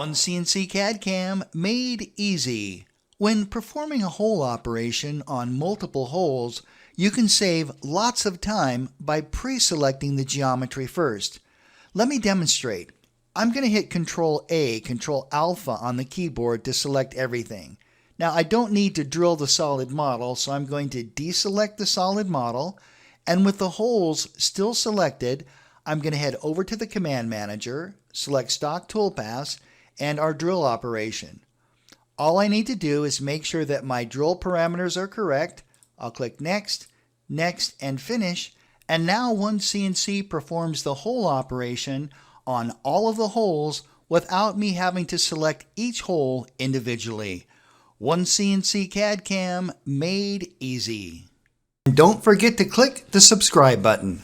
OneCNC CAD CAM Made easy. When performing a hole operation on multiple holes, you can save lots of time by pre-selecting the geometry first. Let me demonstrate. I'm going to hit Control A, Control Alpha on the keyboard to select everything. Now I don't need to drill the solid model, so I'm going to deselect the solid model, and with the holes still selected, I'm going to head over to the Command Manager, select Stock Toolpaths, and our drill operation. All I need to do is make sure that my drill parameters are correct. I'll click Next, Next, and Finish, and now OneCNC performs the hole operation on all of the holes without me having to select each hole individually. OneCNC CAD CAM Made easy. And don't forget to click the subscribe button.